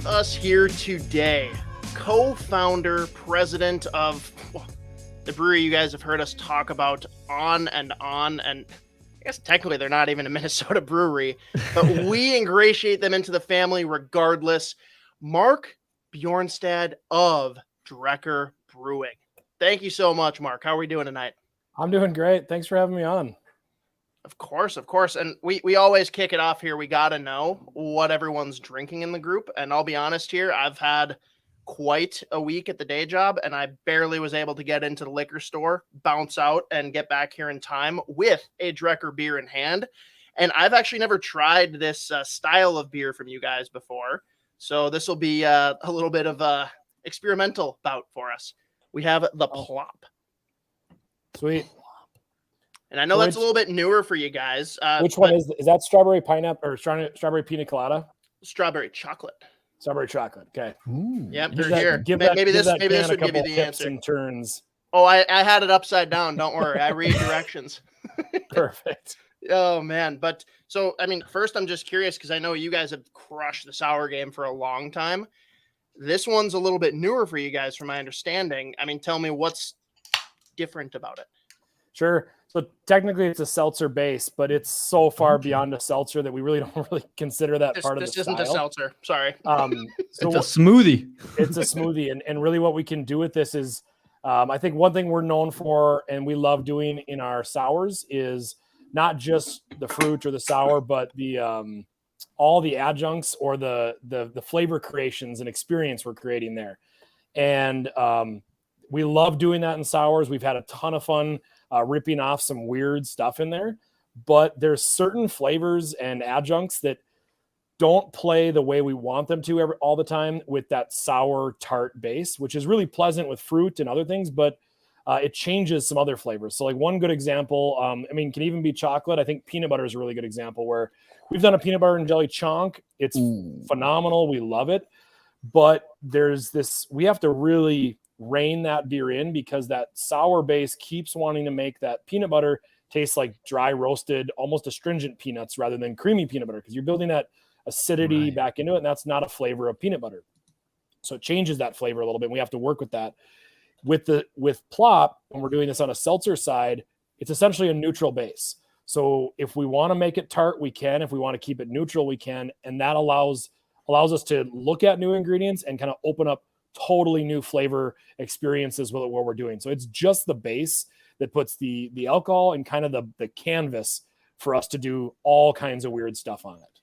us here today, co-founder, president of the brewery you guys have heard us talk about on, and I guess technically they're not even a Minnesota brewery, but we ingratiate them into the family regardless. Mark Bjornstad of Drekker Brewing. Thank you so much, Mark. How are we doing tonight? I'm doing great. Thanks for having me on. Of course. And we always kick it off here. We got to know what everyone's drinking in the group. And I'll be honest here, I've had quite a week at the day job, and I barely was able to get into the liquor store, bounce out, and get back here in time with a Drekker beer in hand. And I've actually never tried this style of beer from you guys before. So this will be a little bit of a experimental bout for us. We have the Plop. Sweet. And I know that's a little bit newer for you guys. Which one is that? Strawberry pineapple or strawberry pina colada? Strawberry chocolate. Strawberry chocolate. Okay. Yep, they're here. Maybe this would give you the answer. And turns. Oh, I had it upside down. Don't worry. I read directions. Perfect. Oh, man. But so, I mean, first, I'm just curious because I know you guys have crushed the sour game for a long time. This one's a little bit newer for you guys, from my understanding. I mean, tell me what's different about it. Sure. So technically it's a seltzer base, but it's so far beyond a seltzer that we really don't really consider that part of the style. This isn't a seltzer. Sorry. So it's a smoothie. It's a smoothie. And really what we can do with this is, I think one thing we're known for and we love doing in our sours is not just the fruit or the sour, but the all the adjuncts or the flavor creations and experience we're creating there. And we love doing that in sours. We've had a ton of fun ripping off some weird stuff in there, but there's certain flavors and adjuncts that don't play the way we want them to all the time with that sour tart base, which is really pleasant with fruit and other things, but it changes some other flavors. So like one good example, can even be chocolate. I think peanut butter is a really good example where we've done a peanut butter and jelly chonk. It's phenomenal. We love it, but we have to really rein that beer in because that sour base keeps wanting to make that peanut butter taste like dry roasted, almost astringent peanuts rather than creamy peanut butter because you're building that acidity back into it, and that's not a flavor of peanut butter. So it changes that flavor a little bit. And we have to work with that. With Plop, when we're doing this on a seltzer side, it's essentially a neutral base. So if we want to make it tart, we can. If we want to keep it neutral, we can. And that allows us to look at new ingredients and kind of open up totally new flavor experiences with what we're doing. So it's just the base that puts the alcohol and kind of the canvas for us to do all kinds of weird stuff on it.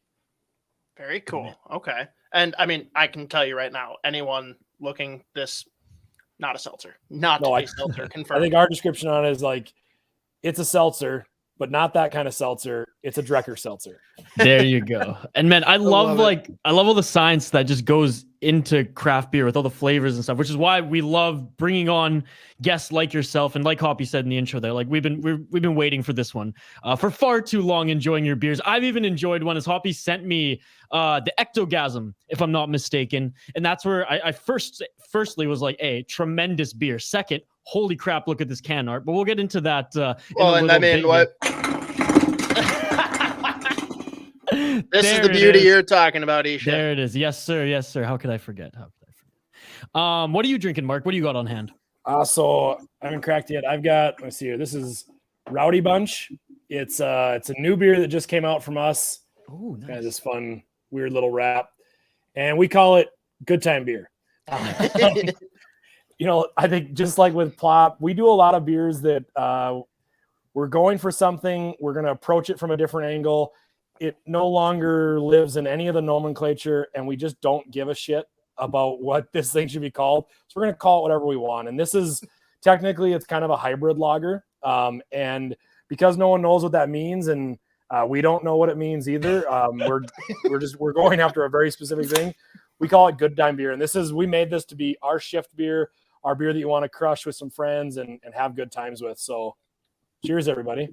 Very cool. Okay. And I mean, I can tell you right now, anyone looking this, not a seltzer, seltzer confirmed. I think our description on it is like, it's a seltzer, but not that kind of seltzer. It's a Drekker seltzer. There you go. And man, I love all the science that just goes into craft beer with all the flavors and stuff, which is why we love bringing on guests like yourself. And like Hoppy said in the intro there, like we've been waiting for this one for far too long, enjoying your beers. I've even enjoyed one as Hoppy sent me the Ectogasm, if I'm not mistaken. And that's where I firstly was like, a tremendous beer. Second, holy crap, look at this can art. But we'll get into that. This is the beauty you're talking about, Isha. There it is. Yes, sir. Yes, sir. How could I forget? What are you drinking, Mark? What do you got on hand? So I haven't cracked yet. I've got, let's see here. This is Rowdy Bunch. It's a new beer that just came out from us. Oh, nice. Kind of this fun, weird little wrap. And we call it Good Time Beer. I think just like with Plop, we do a lot of beers that we're going for something. We're going to approach it from a different angle. It no longer lives in any of the nomenclature, and we just don't give a shit about what this thing should be called. So we're going to call it whatever we want. And this is technically, it's kind of a hybrid lager. And because no one knows what that means, and we don't know what it means either, we're going after a very specific thing. We call it Good Time Beer. And we made this to be our shift beer, our beer that you want to crush with some friends and have good times with. So cheers, everybody.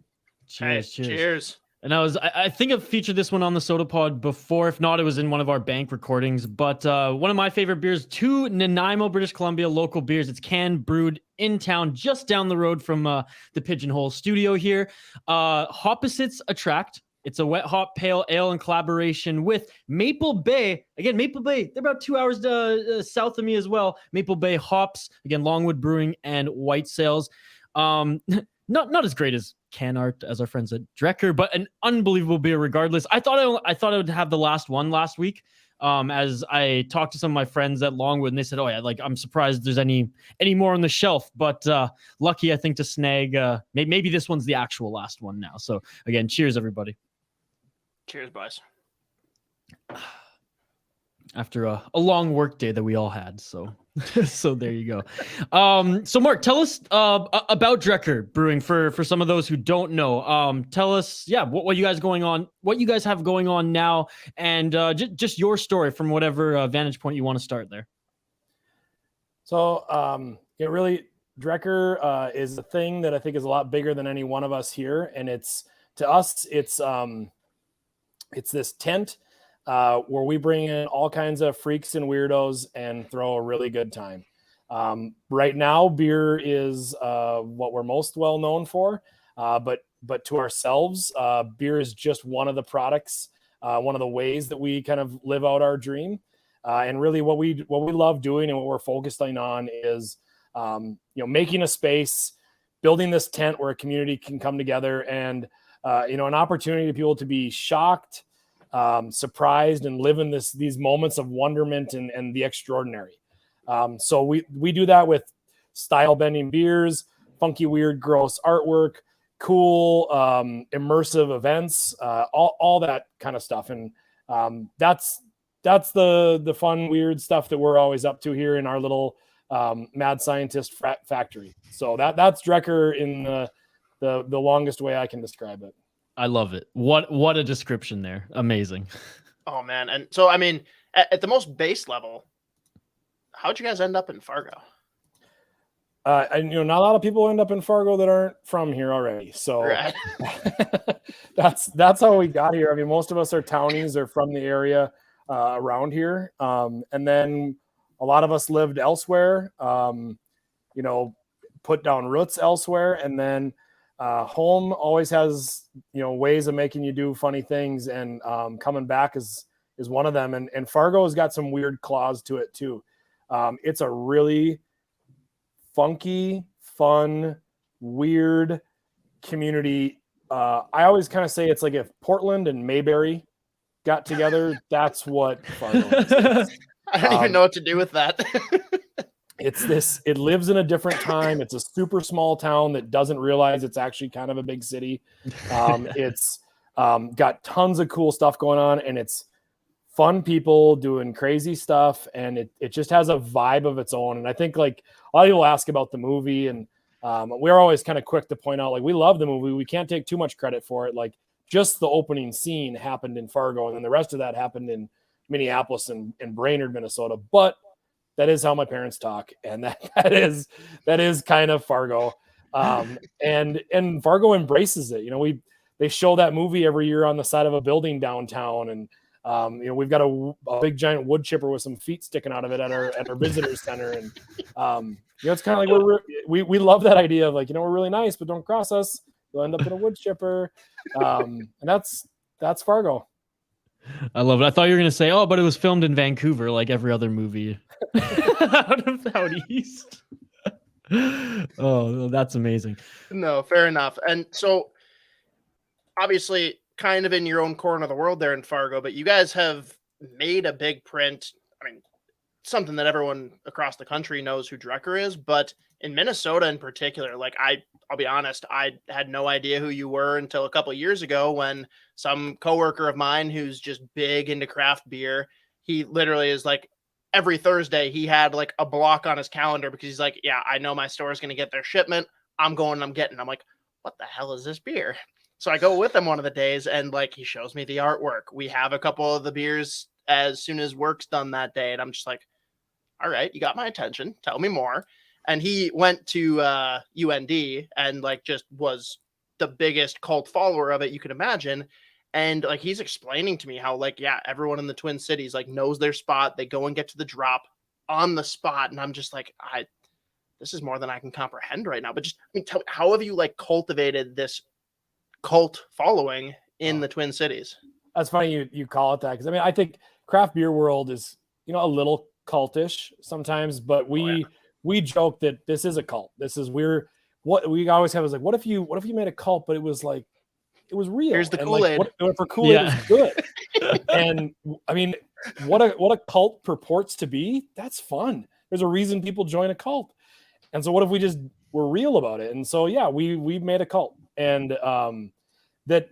Cheers. And I think I've featured this one on the Sota Pod before. If not, it was in one of our bank recordings. But one of my favorite beers, two Nanaimo, British Columbia local beers. It's canned, brewed in town, just down the road from the Pigeonhole studio here. Opposites Attract. It's a wet hop pale ale in collaboration with Maple Bay. Again, Maple Bay, they're about 2 hours south of me as well. Maple Bay hops, again, Longwood Brewing and White Sails. Not as great as can art as our friends at Drekker, but an unbelievable beer regardless. I thought I would have the last one last week. As I talked to some of my friends at Longwood, and they said, "Oh yeah, like I'm surprised there's any more on the shelf." But lucky, I think, to snag. Maybe this one's the actual last one now. So again, cheers, everybody. Cheers, boys. After a long work day that we all had, so there you go. So Mark, tell us about Drekker Brewing for some of those who don't know. Tell us, what you guys have going on now, and just your story from whatever vantage point you want to start there. So Drekker is a thing that I think is a lot bigger than any one of us here, and it's this tent where we bring in all kinds of freaks and weirdos and throw a really good time. Right now, beer is what we're most well known for, but to ourselves, beer is just one of the products, one of the ways that we kind of live out our dream. And really, what we love doing and what we're focusing on is, making a space, building this tent where a community can come together, and an opportunity for people to be shocked, surprised, and live in these moments of wonderment and the extraordinary. So we do that with style bending beers, funky, weird, gross artwork, cool, immersive events, all that kind of stuff. And that's the fun, weird stuff that we're always up to here in our little mad scientist factory. So that's Drekker in the longest way I can describe it. I love it. What a description there. Amazing. Oh man. And so, I mean, at the most base level, how'd you guys end up in Fargo? Not a lot of people end up in Fargo that aren't from here already. So right. that's how we got here. I mean, most of us are townies or from the area around here. And then a lot of us lived elsewhere, put down roots elsewhere. And then home always has, ways of making you do funny things, and coming back is one of them. And Fargo has got some weird claws to it too. It's a really funky, fun, weird community. I always kind of say it's like if Portland and Mayberry got together, that's what Fargo is. I don't even know what to do with that. It lives in a different time. It's a super small town that doesn't realize it's actually kind of a big city. It's got tons of cool stuff going on, and it's fun people doing crazy stuff. And it just has a vibe of its own. And I think like a lot of people ask about the movie, and we're always kind of quick to point out, like, we love the movie. We can't take too much credit for it. Like, just the opening scene happened in Fargo, and then the rest of that happened in Minneapolis and Brainerd, Minnesota. But that is how my parents talk, and that is kind of Fargo, and Fargo embraces it. They show that movie every year on the side of a building downtown, and we've got a big giant wood chipper with some feet sticking out of it at our visitor center, and it's kind of like we love that idea of, like, we're really nice, but don't cross us, you'll end up in a wood chipper, and that's Fargo. I love it. I thought you were going to say, oh, but it was filmed in Vancouver like every other movie out east. Oh, that's amazing. No, fair enough. And so, obviously, kind of in your own corner of the world there in Fargo, but you guys have made a big print. I mean, something that everyone across the country knows who Drekker is, but in Minnesota in particular, like, I'll be honest, I had no idea who you were until a couple of years ago, when some coworker of mine who's just big into craft beer, he literally is like, every Thursday he had like a block on his calendar because he's like, yeah, I know my store is going to get their shipment. I'm going and I'm getting. I'm like, what the hell is this beer? So I go with him one of the days, and like, he shows me the artwork. We have a couple of the beers as soon as work's done that day, and I'm just like, all right, you got my attention. Tell me more. And he went to UND and like just was the biggest cult follower of it you could imagine. And like, he's explaining to me how, like, yeah, everyone in the Twin Cities like knows their spot. They go and get to the drop on the spot. And I'm just like, this is more than I can comprehend right now. But just, tell me, how have you like cultivated this cult following in the Twin Cities. That's funny you call it that, because I mean I think craft beer world is a little cultish sometimes, but we joke that this is a cult. This is what we always have is like, what if you made a cult, but it was like it was real. Here's the and Kool-Aid. Like, what if Kool-Aid is good? And I mean, what a cult purports to be, that's fun. There's a reason people join a cult. And so what if we just were real about it? And so, yeah, we've made a cult, and that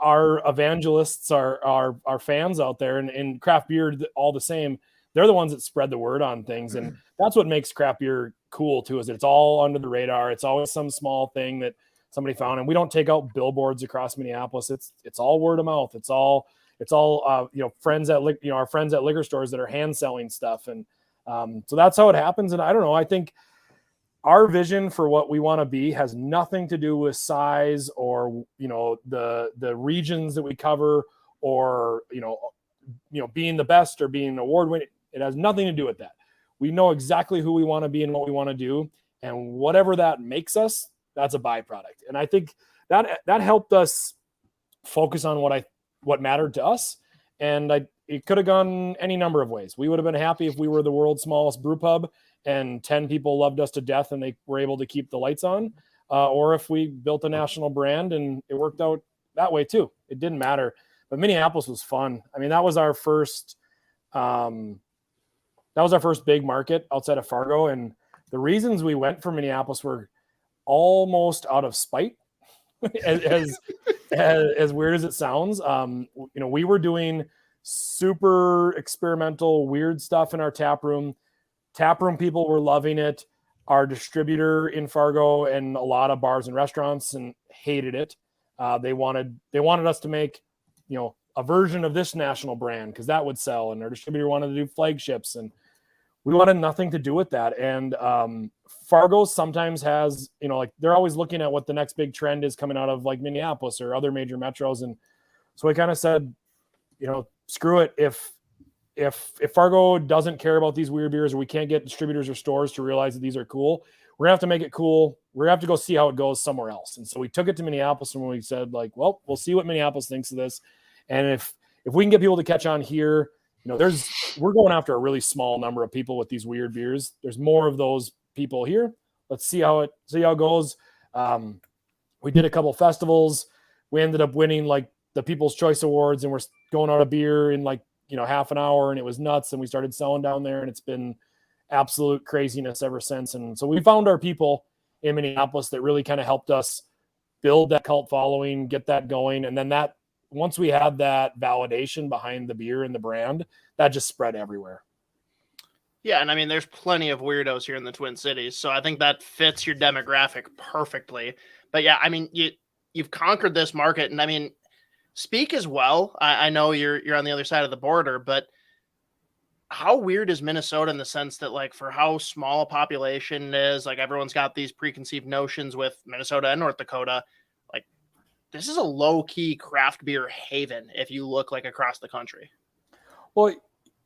our evangelists are fans out there, and craft beer, all the same, they're the ones that spread the word on things. And that's what makes craft beer cool too, is that it's all under the radar. It's always some small thing that somebody found, and we don't take out billboards across Minneapolis. It's all word of mouth. It's all friends at our friends at liquor stores that are hand selling stuff. And so that's how it happens. And I don't know, I think our vision for what we want to be has nothing to do with size or, the regions that we cover, or, being the best or being award winning. It has nothing to do with that. We know exactly who we want to be and what we want to do. And whatever that makes us, that's a byproduct. And I think that helped us focus on what mattered to us. And it could have gone any number of ways. We would have been happy if we were the world's smallest brew pub and 10 people loved us to death and they were able to keep the lights on, or if we built a national brand and it worked out that way too. It didn't matter. But Minneapolis was fun. I mean, that was our first big market outside of Fargo. And the reasons we went for Minneapolis were almost out of spite, as weird as it sounds. We were doing super experimental, weird stuff in our tap room. Taproom people were loving it. Our distributor in Fargo and a lot of bars and restaurants and hated it. They wanted us to make, a version of this national brand because that would sell. And our distributor wanted to do flagships, and we wanted nothing to do with that. And Fargo sometimes has, they're always looking at what the next big trend is coming out of like Minneapolis or other major metros. And so we kind of said, screw it. If Fargo doesn't care about these weird beers, or we can't get distributors or stores to realize that these are cool, we're gonna have to make it cool. We're gonna have to go see how it goes somewhere else. And so we took it to Minneapolis, and we said like, well, we'll see what Minneapolis thinks of this. And if we can get people to catch on here, we're going after a really small number of people with these weird beers. There's more of those people here. Let's see how it goes. We did a couple festivals. We ended up winning like the People's Choice Awards, and we're going out of beer in like, half an hour, and it was nuts. And we started selling down there, and it's been absolute craziness ever since. And so we found our people in Minneapolis that really kind of helped us build that cult following, get that going. And then once we had that validation behind the beer and the brand, that just spread everywhere. Yeah. And I mean, there's plenty of weirdos here in the Twin Cities. So I think that fits your demographic perfectly. But yeah, I mean, you've conquered this market. And I mean, speak as well. I know you're on the other side of the border, but how weird is Minnesota in the sense that, like, for how small a population is, like, everyone's got these preconceived notions with Minnesota and North Dakota. Like, this is a low key craft beer haven if you look like across the country. Well,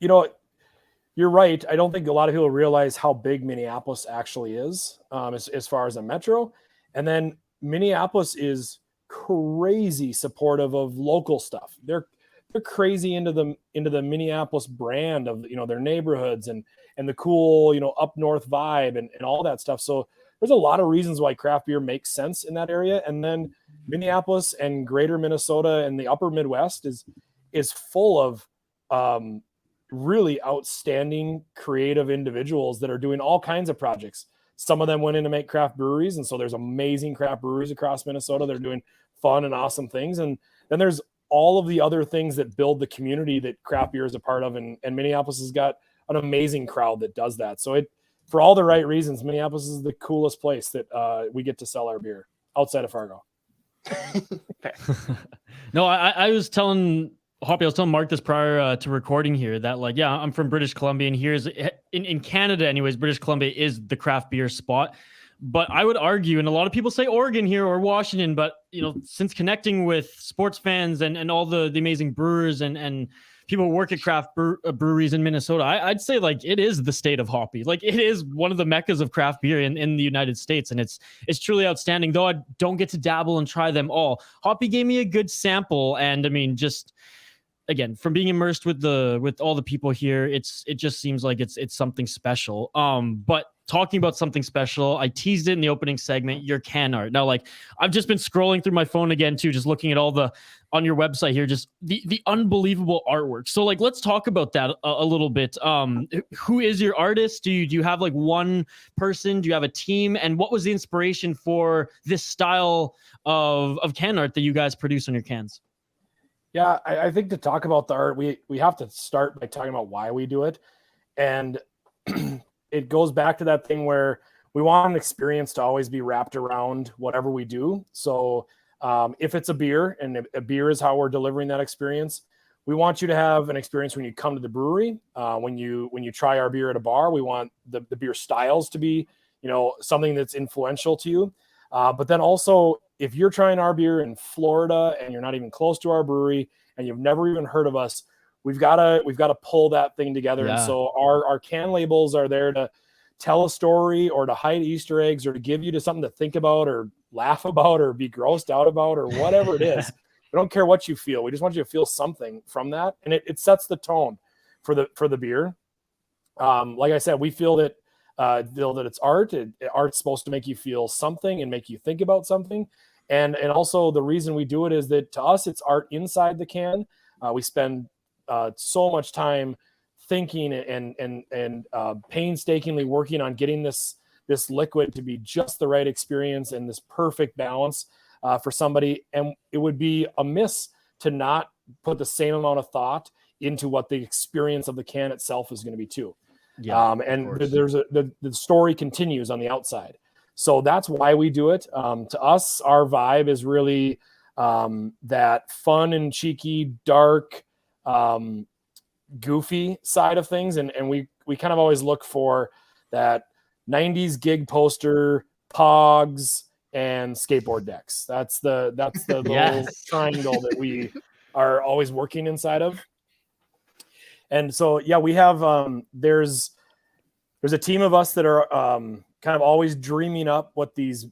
you're right. I don't think a lot of people realize how big Minneapolis actually is, as far as a metro. And then Minneapolis is crazy supportive of local stuff. They're crazy into the Minneapolis brand of, their neighborhoods and the cool, up north vibe and all that stuff. So there's a lot of reasons why craft beer makes sense in that area. And then Minneapolis and greater Minnesota and the upper Midwest is full of really outstanding creative individuals that are doing all kinds of projects. Some of them went in to make craft breweries. And so there's amazing craft breweries across Minnesota. They're doing fun and awesome things. And then there's all of the other things that build the community that craft beer is a part of. And Minneapolis has got an amazing crowd that does that. So for all the right reasons, Minneapolis is the coolest place that we get to sell our beer outside of Fargo. No, I was telling Hoppy, I was telling Mark this prior to recording here that, like, yeah, I'm from British Columbia, and here's in Canada anyways, British Columbia is the craft beer spot. But I would argue, and a lot of people say Oregon here or Washington, but since connecting with sports fans and all the amazing brewers and people who work at craft breweries in Minnesota, I'd say like it is the state of hoppy. Like it is one of the meccas of craft beer in the United States, and it's truly outstanding. Though I don't get to dabble and try them all, Hoppy gave me a good sample, and I mean, just again, from being immersed with all the people here, it just seems like it's something special. But talking about something special, I teased it in the opening segment, your can art. Now, like, I've just been scrolling through my phone again too, just looking at all on your website here, just the unbelievable artwork. So like, let's talk about that a little bit. Who is your artist? Do you have like one person? Do you have a team? And what was the inspiration for this style of can art that you guys produce on your cans? Yeah, I think to talk about the art, we have to start by talking about why we do it. And it goes back to that thing where we want an experience to always be wrapped around whatever we do. So if it's a beer, and a beer is how we're delivering that experience, we want you to have an experience when you come to the brewery. When you try our beer at a bar, we want the beer styles to be, something that's influential to you. But then also, if you're trying our beer in Florida and you're not even close to our brewery and you've never even heard of us, we've got to pull that thing together. Yeah. And so our can labels are there to tell a story or to hide Easter eggs or to give you to something to think about or laugh about or be grossed out about or whatever it is. We don't care what you feel. We just want you to feel something from that. And it sets the tone for the beer. Like I said, we feel that it's art. Art's supposed to make you feel something and make you think about something. And also the reason we do it is that to us, it's art inside the can. We spend so much time thinking and painstakingly working on getting this liquid to be just the right experience and this perfect balance for somebody. And it would be amiss to not put the same amount of thought into what the experience of the can itself is going to be too. Yeah, and the story continues on the outside. So that's why we do it. To us, our vibe is really that fun and cheeky, dark, goofy side of things. And we kind of always look for that 90s gig poster, pogs, and skateboard decks. That's the little triangle that we are always working inside of. And so, yeah, we have, there's a team of us that are kind of always dreaming up what the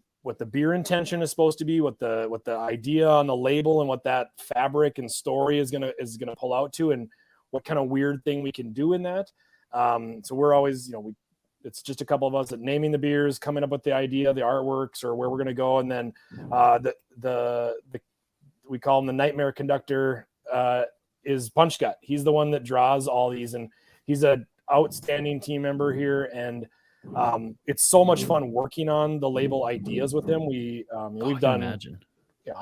beer intention is supposed to be, what the idea on the label and what that fabric and story is gonna pull out to, and what kind of weird thing we can do in that. So we're always, it's just a couple of us that naming the beers, coming up with the idea, the artworks, or where we're gonna go, and then we call him the nightmare conductor. Is Punch Gut. He's the one that draws all these, and he's an outstanding team member here. And it's so much fun working on the label ideas with him. We've done, I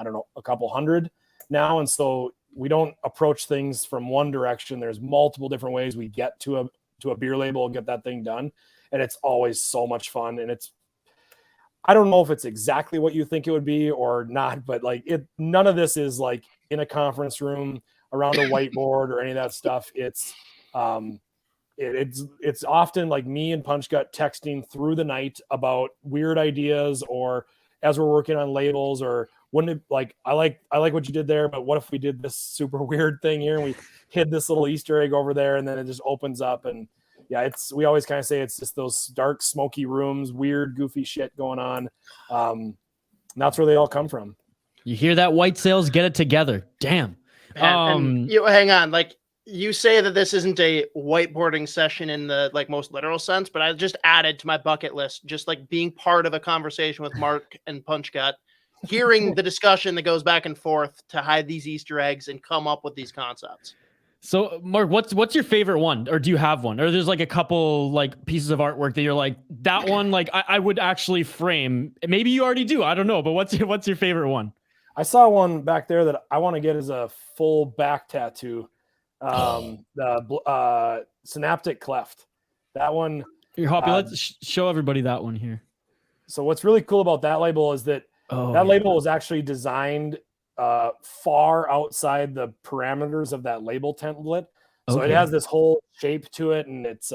don't know, a couple hundred now. And so we don't approach things from one direction. There's multiple different ways we get to a beer label and get that thing done. And it's always so much fun. And I don't know if it's exactly what you think it would be or not, but like none of this is like in a conference room around a whiteboard or any of that stuff. It's often like me and Punch Gut texting through the night about weird ideas, or as we're working on labels, or wouldn't it, like, I like what you did there, but what if we did this super weird thing here and we hid this little Easter egg over there, and then it just opens up. And yeah, we always kind of say it's just those dark, smoky rooms, weird, goofy shit going on. And that's where they all come from. You hear that, white sales? Get it together. Damn. And hang on, like, you say that this isn't a whiteboarding session in the like most literal sense, but I just added to my bucket list, just like being part of a conversation with Mark and Punch Gut, hearing the discussion that goes back and forth to hide these Easter eggs and come up with these concepts. So Mark, what's your favorite one? Or do you have one? Or there's like a couple like pieces of artwork that you're like, that one, like I would actually frame. Maybe you already do. I don't know, but what's your favorite one? I saw one back there that I want to get as a full back tattoo. The synaptic cleft. That one. Here, Hoppy, let's show everybody that one here. So what's really cool about that label is that label was actually designed far outside the parameters of that label template. So it has this whole shape to it, and it's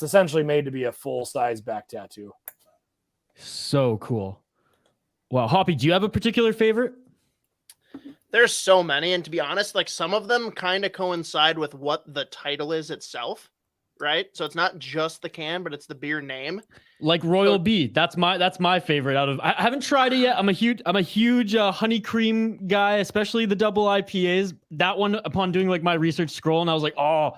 essentially made to be a full-size back tattoo. So cool. Wow, Hoppy, do you have a particular favorite? There's so many, and to be honest, like some of them kind of coincide with what the title is itself, right? So it's not just the can, but it's the beer name. Like Royal Bee. That's my favorite out of. I haven't tried it yet. I'm a huge honey cream guy, especially the double IPAs. That one, upon doing like my research scroll, and I was like, oh,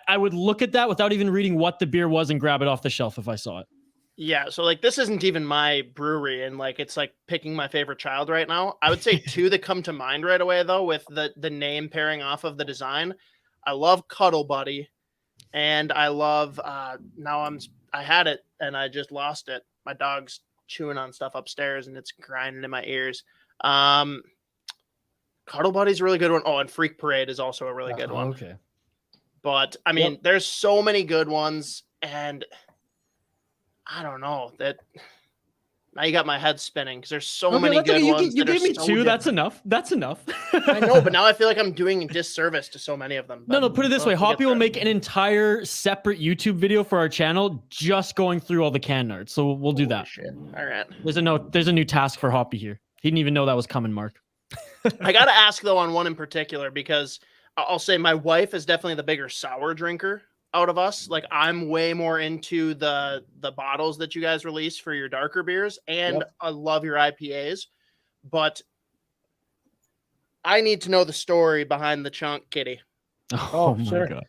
I would look at that without even reading what the beer was and grab it off the shelf if I saw it. Yeah, so like this isn't even my brewery, and like it's like picking my favorite child right now. I would say two that come to mind right away though, with the name pairing off of the design. I love Cuddle Buddy, and I love I had it and I just lost it. My dog's chewing on stuff upstairs and it's grinding in my ears. Cuddle Buddy's a really good one. Oh, and Freak Parade is also a really good one. Okay. But I mean, there's so many good ones, and I don't know that. Now you got my head spinning because there's so many good ones. You gave me two. That's enough. That's enough. I know, but now I feel like I'm doing a disservice to so many of them. No, put it this way. Hoppy will make an entire separate YouTube video for our channel just going through all the can art. So we'll do that. Shit. All right. There's a new task for Hoppy here. He didn't even know that was coming, Mark. I got to ask, though, on one in particular, because I'll say my wife is definitely the bigger sour drinker out of us. Like I'm way more into the bottles that you guys release for your darker beers, and I love your IPAs, but I need to know the story behind the Chunk Kitty. Oh sure. God.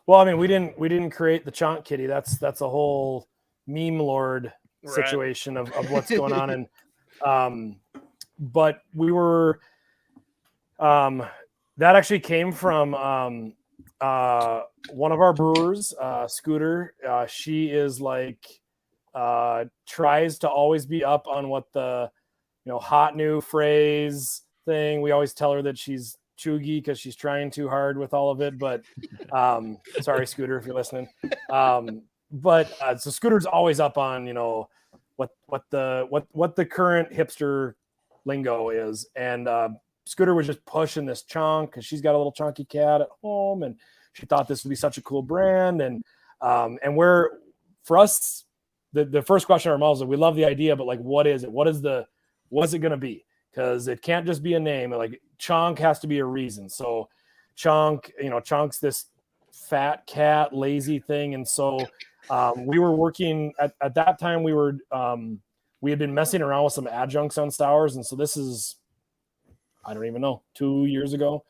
Well, I mean, we didn't create the Chunk Kitty. That's a whole meme lord situation of what's going on. And but we were that actually came from one of our brewers, Scooter. She is like tries to always be up on what the hot new phrase thing. We always tell her that she's chuggy because she's trying too hard with all of it. But sorry, Scooter, if you're listening. But so Scooter's always up on what the current hipster lingo is, and Scooter was just pushing this chunk because she's got a little chunky cat at home, and she thought this would be such a cool brand. And for us, the first question in our mouths is, we love the idea, but like, what is it? What's it going to be? Because it can't just be a name. Like chunk has to be a reason. So chunk, chunk's this fat cat, lazy thing. And so we were working at that time. We had been messing around with some adjuncts on sours, and so this is, I don't even know, 2 years ago.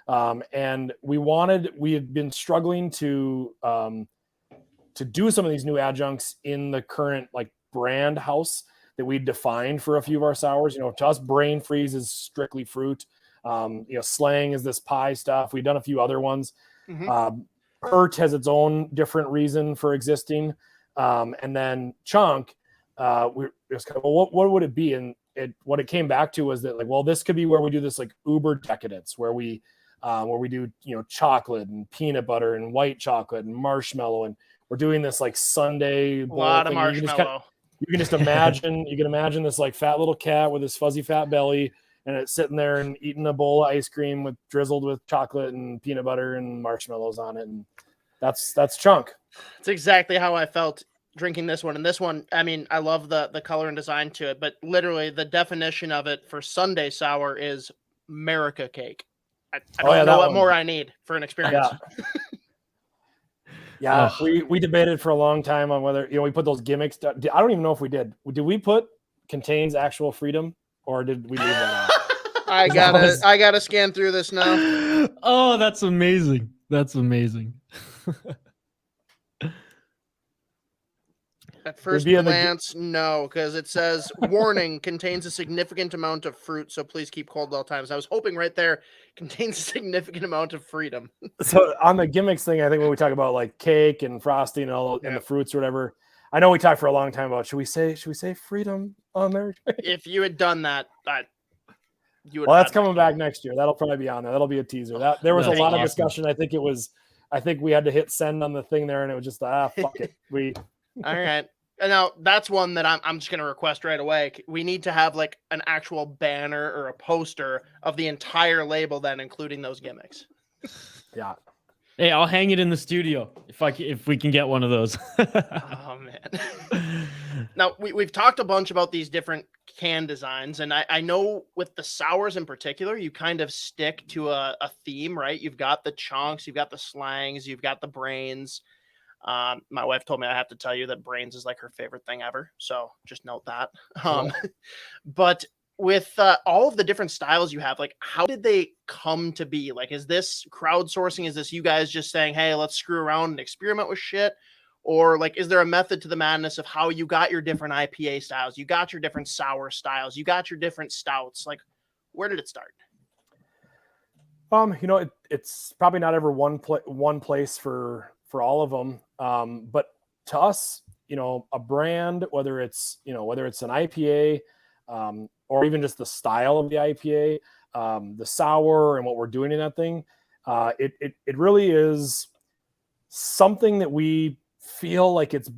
And we had been struggling to do some of these new adjuncts in the current like brand house that we defined for a few of our sours. To us, Brain Freeze is strictly fruit. Slang is this pie stuff. We've done a few other ones. Mm-hmm. Hurt has its own different reason for existing. And then Chunk, it was kind of, well, what would it be? And what it came back to was that, like, well, this could be where we do this like uber decadence, where we do chocolate and peanut butter and white chocolate and marshmallow, and we're doing this like Sunday a lot of marshmallow. You can just imagine this like fat little cat with this fuzzy fat belly, and it's sitting there and eating a bowl of ice cream drizzled with chocolate and peanut butter and marshmallows on it, and that's Chunk. It's exactly how I felt drinking this one. And this one, I mean, I love the color and design to it, but literally the definition of it for Sunday sour is America cake. I don't know what more I need for an experience. Yeah. We debated for a long time on whether, we put those gimmicks. I don't even know if we did. Did we put contains actual freedom, or did we leave that out? I gotta scan through this now. Oh, that's amazing. That's amazing. At first glance, no, because it says warning contains a significant amount of fruit, so please keep cold at all times. I was hoping right there contains a significant amount of freedom. So on the gimmicks thing, I think when we talk about like cake and frosting and all and the fruits or whatever, I know we talked for a long time about should we say freedom on there? If you had done that, you would. Well, that's coming back next year. That'll probably be on there. That'll be a teaser. There was a lot of discussion. I think we had to hit send on the thing there, and it was just fuck it. All right. And now that's one that I'm just going to request right away. We need to have like an actual banner or a poster of the entire label, then including those gimmicks. Yeah. Hey, I'll hang it in the studio if we can get one of those. Oh man. Now we've talked a bunch about these different can designs, and I know with the sours in particular, you kind of stick to a theme, right? You've got the chunks, you've got the slangs, you've got the brains. My wife told me I have to tell you that brains is like her favorite thing ever. So just note that. But with all of the different styles you have, like how did they come to be? Like, is this crowdsourcing? Is this you guys just saying, hey, let's screw around and experiment with shit? Or like, is there a method to the madness of how you got your different IPA styles? You got your different sour styles. You got your different stouts. Like, where did it start? It's probably not ever one place for all of them. But to us, a brand, whether it's an IPA, or even just the style of the IPA, the sour and what we're doing in that thing, it really is something that we feel like it's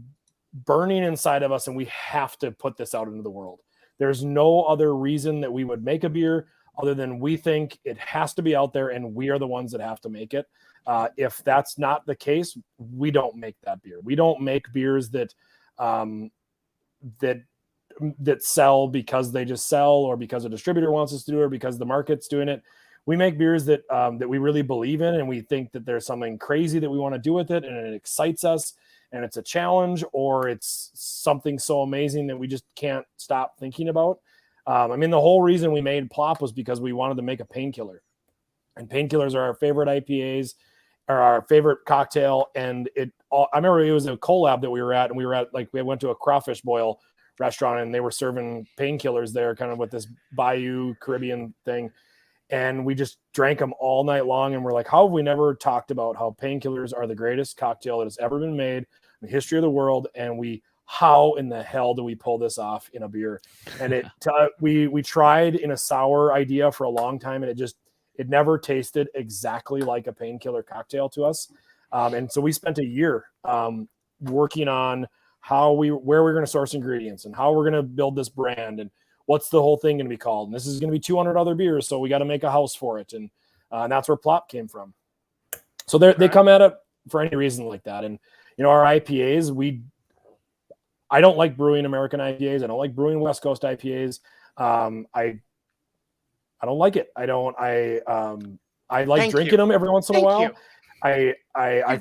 burning inside of us and we have to put this out into the world. There's no other reason that we would make a beer other than we think it has to be out there and we are the ones that have to make it. If that's not the case, we don't make that beer. We don't make beers that sell because they just sell, or because a distributor wants us to do it, or because the market's doing it. We make beers that we really believe in, and we think that there's something crazy that we want to do with it, and it excites us, and it's a challenge, or it's something so amazing that we just can't stop thinking about. The whole reason we made Plop was because we wanted to make a painkiller, and painkillers are our favorite IPAs, are our favorite cocktail. And I remember it was a collab that we went to a crawfish boil restaurant, and they were serving painkillers there, kind of with this Bayou Caribbean thing. And we just drank them all night long. And we're like, how have we never talked about how painkillers are the greatest cocktail that has ever been made in the history of the world? And how in the hell do we pull this off in a beer? And we tried in a sour idea for a long time, and it never tasted exactly like a painkiller cocktail to us. And so we spent a year working on where we're going to source ingredients and how we're going to build this brand and what's the whole thing going to be called. And this is going to be 200 other beers, so we got to make a house for it. And that's where Plop came from. So they come at it for any reason like that. And, our IPAs, I don't like brewing American IPAs. I don't like brewing West Coast IPAs. I don't like it. I like drinking them every once in a while. I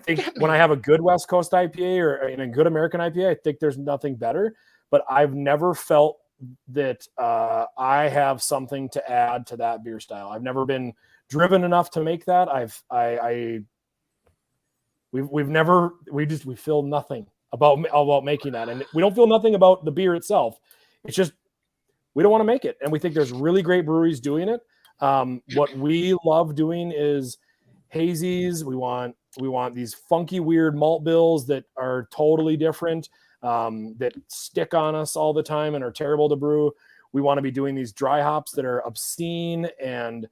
think when I have a good West Coast IPA or a good American IPA, I think there's nothing better. But I've never felt that I have something to add to that beer style. I've never been driven enough to make that. We feel nothing about making that, and we don't feel nothing about the beer itself. It's just we don't want to make it, and we think there's really great breweries doing it. What we love doing is hazies. We want these funky, weird malt bills that are totally different, that stick on us all the time and are terrible to brew. We want to be doing these dry hops that are obscene and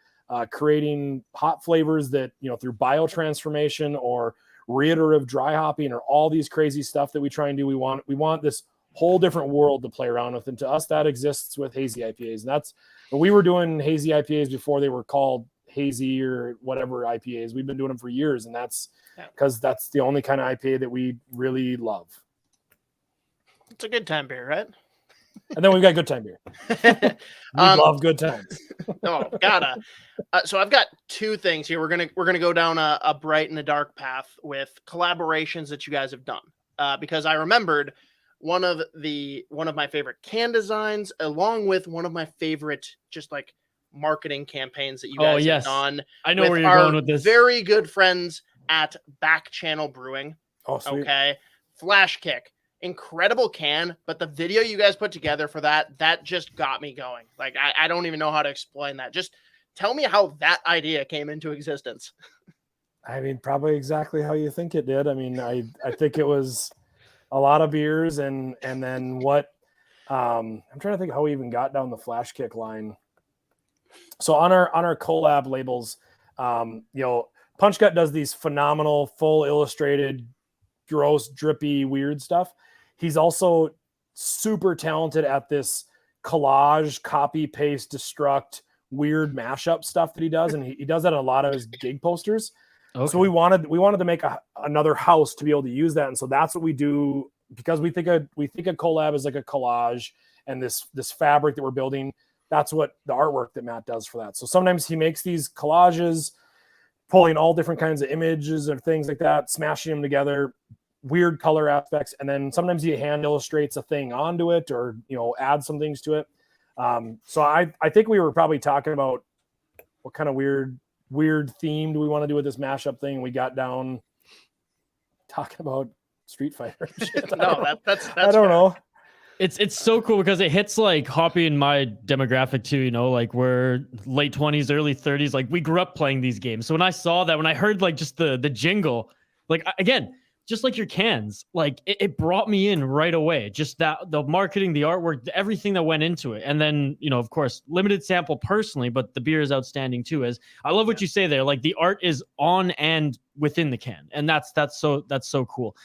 creating hop flavors that, through biotransformation or reiterative dry hopping or all these crazy stuff that we try and do. We want this whole different world to play around with. And to us, that exists with hazy IPAs. And we were doing hazy IPAs before they were called hazy or whatever IPAs. We've been doing them for years. And that's because that's the only kind of IPA that we really love. It's a good time beer, right? And then we've got good time beer. We love good times. Gotta. So I've got two things here. We're gonna go down a bright and a dark path with collaborations that you guys have done. Because I remembered one of my favorite can designs, along with one of my favorite just like marketing campaigns that you guys have done. I know where you're going with this. Very good friends at Back Channel Brewing. Oh, sweet. Okay. Flash Kick. Incredible can, but the video you guys put together for that just got me going. Like, I don't even know how to explain that. Just tell me how that idea came into existence. Probably exactly how you think it did. I think it was a lot of beers and then what I'm trying to think how we even got down the Flash Kick line. So on our collab labels, Punch Gut does these phenomenal full illustrated, gross, drippy, weird stuff. He's also super talented at this collage, copy, paste, destruct, weird mashup stuff that he does. And he does that in a lot of his gig posters. Okay. So we wanted to make another house to be able to use that. And so that's what we do because we think a collab is like a collage, and this fabric that we're building, that's what the artwork that Matt does for that. So sometimes he makes these collages, pulling all different kinds of images or things like that, smashing them together, weird color aspects, and then sometimes he hand illustrates a thing onto it, or add some things to it. So I think we were probably talking about what kind of weird theme do we want to do with this mashup thing. We got down talking about Street Fighter. That's I don't know. It's so cool because it hits like Hoppy and my demographic too, like we're late 20s, early 30s. Like we grew up playing these games. So when I saw that, when I heard like just the jingle, like again, just like your cans, like it brought me in right away. Just that the marketing, the artwork, everything that went into it. And then, of course, limited sample personally, but the beer is outstanding too. As I love what you say there. Like the art is on and within the can. And that's so cool.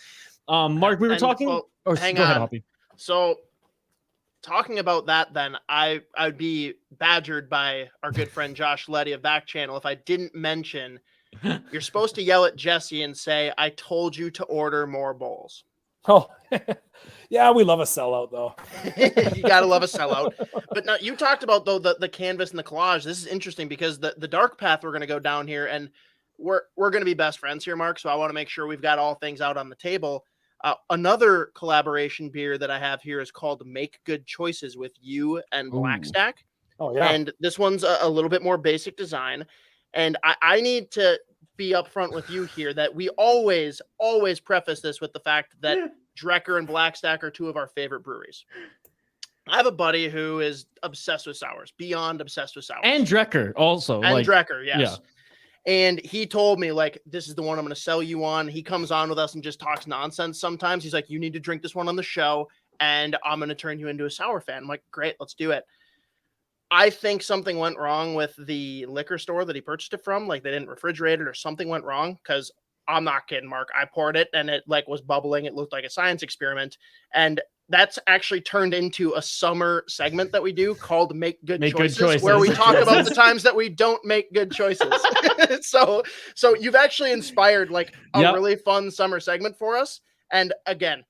Mark, we were talking. Hang go on. ahead, Hoppy. So talking about that, then I'd be badgered by our good friend Josh Letty of Back Channel if I didn't mention you're supposed to yell at Jesse and say, "I told you to order more bowls." Oh, yeah, we love a sellout though. You gotta love a sellout. But now you talked about though the canvas and the collage. This is interesting because the dark path we're gonna go down here, and we're gonna be best friends here, Mark. So I want to make sure we've got all things out on the table. Another collaboration beer that I have here is called Make Good Choices with you and Blackstack. Oh, yeah. And this one's a little bit more basic design. And I need to be upfront with you here that we always preface this with the fact that Drekker and Blackstack are two of our favorite breweries. I have a buddy who is obsessed with sours, beyond obsessed with sours. And Drekker also. And Drekker, yes. Yeah. And he told me, like, this is the one I'm going to sell you on. He comes on with us and just talks nonsense sometimes. He's like, you need to drink this one on the show, and I'm going to turn you into a sour fan. I'm like, great, let's do it. I think something went wrong with the liquor store that he purchased it from. Like, they didn't refrigerate it or something went wrong, because I'm not kidding, Mark. I poured it, and it, like, was bubbling. It looked like a science experiment. And that's actually turned into a summer segment that we do called Make Good Choices, where we talk about the times that we don't make good choices. So you've actually inspired like a really fun summer segment for us. And again,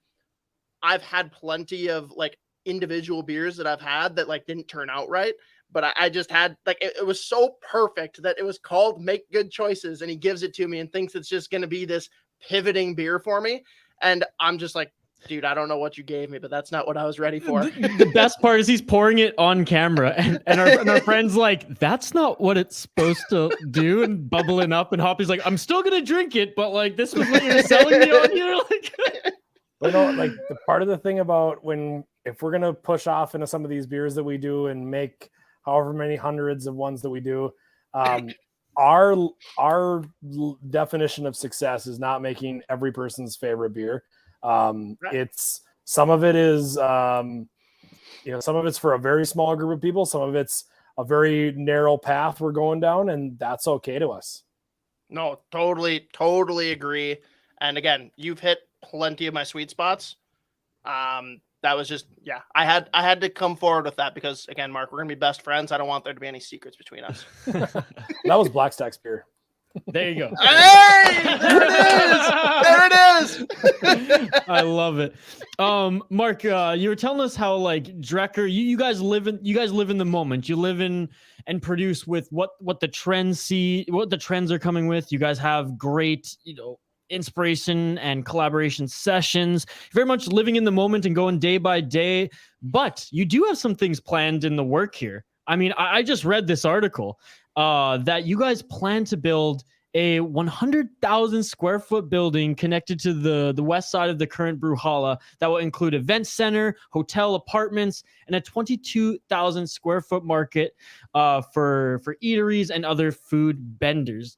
I've had plenty of like individual beers that I've had that like didn't turn out right, but I just had like, it was so perfect that it was called Make Good Choices, and he gives it to me and thinks it's just going to be this pivoting beer for me. And I'm just like, dude, I don't know what you gave me, but that's not what I was ready for. The best part is he's pouring it on camera, and our friend's like, that's not what it's supposed to do, and bubbling up, and Hoppy's like, I'm still gonna drink it, but like this was what you're selling me on here. Like, like the part of the thing about if we're gonna push off into some of these beers that we do and make however many hundreds of ones that we do, our definition of success is not making every person's favorite beer. It's some of it is some of it's for a very small group of people, some of it's a very narrow path we're going down, and that's okay to us. No, totally agree. And again, you've hit plenty of my sweet spots. That was just, I had to come forward with that because again, Mark, we're gonna be best friends. I don't want there to be any secrets between us. That was Blackstack's beer. There you go. Hey, there it is. I love it. Mark, you were telling us how like Drekker, you guys live in the moment. You live in and produce with what the trends are coming with. You guys have great, inspiration and collaboration sessions. Very much living in the moment and going day by day. But you do have some things planned in the work here. I mean, I just read this article that you guys plan to build a 100,000 square foot building connected to the west side of the current Brewhalla that will include event center, hotel, apartments, and a 22,000 square foot market for eateries and other food vendors.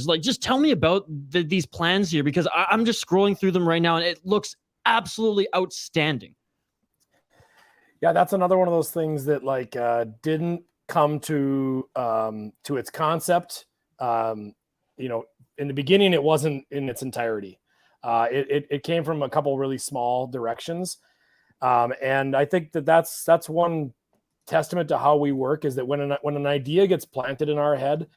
Like, just tell me about these plans here, because I'm just scrolling through them right now and it looks absolutely outstanding. Yeah, that's another one of those things that like didn't come to its concept. In the beginning, it wasn't in its entirety. It came from a couple really small directions. And I think that's one testament to how we work, is that when an idea gets planted in our head,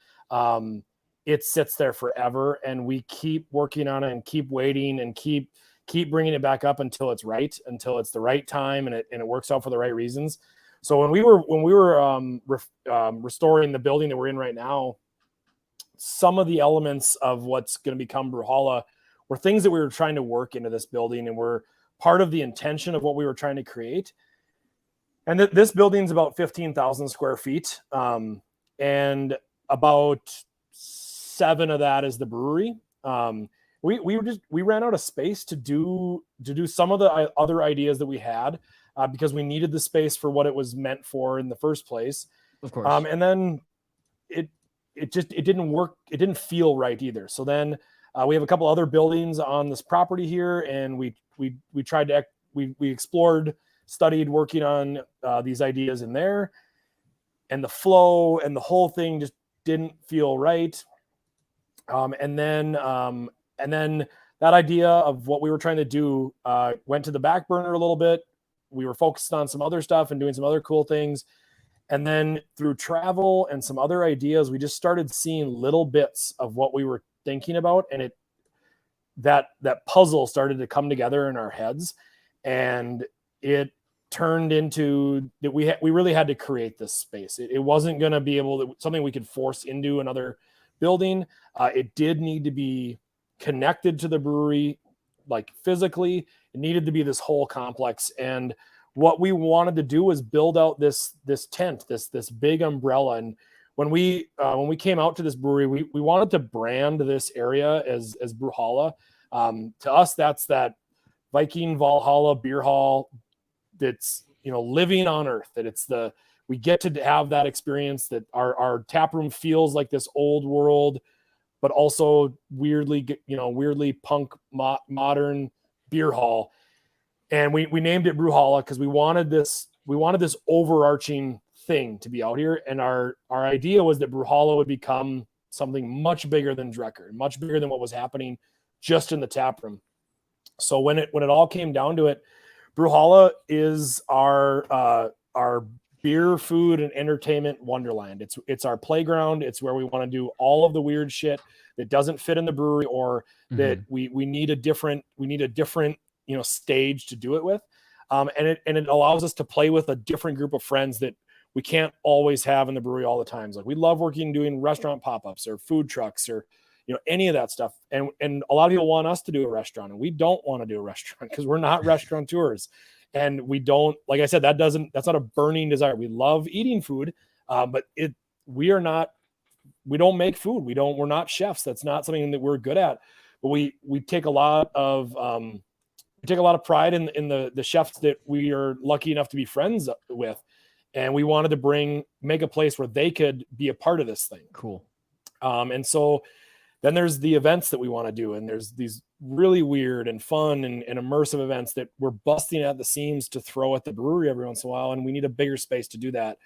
it sits there forever, and we keep working on it and keep waiting and keep keep bringing it back up until it's right, until it's the right time and it works out for the right reasons. So when we were restoring the building that we're in right now, some of the elements of what's going to become Brewhala were things that we were trying to work into this building and were part of the intention of what we were trying to create. And this building's about 15,000 square feet. And about 7 of that is the brewery. We ran out of space to do some of the other ideas that we had because we needed the space for what it was meant for in the first place. Of course. And then it didn't work. It didn't feel right either. So then we have a couple other buildings on this property here, and we explored, studied, working on these ideas in there, and the flow and the whole thing just didn't feel right. And then that idea of what we were trying to do went to the back burner a little bit. We were focused on some other stuff and doing some other cool things. And then through travel and some other ideas, we just started seeing little bits of what we were thinking about. And that puzzle started to come together in our heads. And it turned into that we really had to create this space. It wasn't going to be something we could force into another building. It did need to be connected to the brewery, like physically. It needed to be this whole complex. And what we wanted to do was build out this tent, this big umbrella. And when we came out to this brewery, we wanted to brand this area as Brewhala. To us, that's that Viking Valhalla beer hall that's, living on earth, that we get to have that experience, that our tap room feels like this old world, but also weirdly punk modern beer hall. And we named it Brewhala because we wanted this overarching thing to be out here. And our idea was that Brewhala would become something much bigger than Drekker, much bigger than what was happening just in the tap room. So when it all came down to it, Brewhala is our beer, food, and entertainment wonderland. It's our playground. It's where we want to do all of the weird shit that doesn't fit in the brewery, or that we need a different stage to do it with. And it allows us to play with a different group of friends that we can't always have in the brewery all the time. Like we love doing restaurant pop-ups or food trucks or any of that stuff. And a lot of people want us to do a restaurant, and we don't want to do a restaurant because we're not restaurateurs. And we don't, like I said, that's not a burning desire. We love eating food, but we don't make food. We're not chefs. That's not something that we're good at. But we take a lot of pride in the chefs that we are lucky enough to be friends with. And we wanted to make a place where they could be a part of this thing. Cool. And so then there's the events that we want to do. And there's these really weird and fun and immersive events that we're busting at the seams to throw at the brewery every once in a while. And we need a bigger space to do that.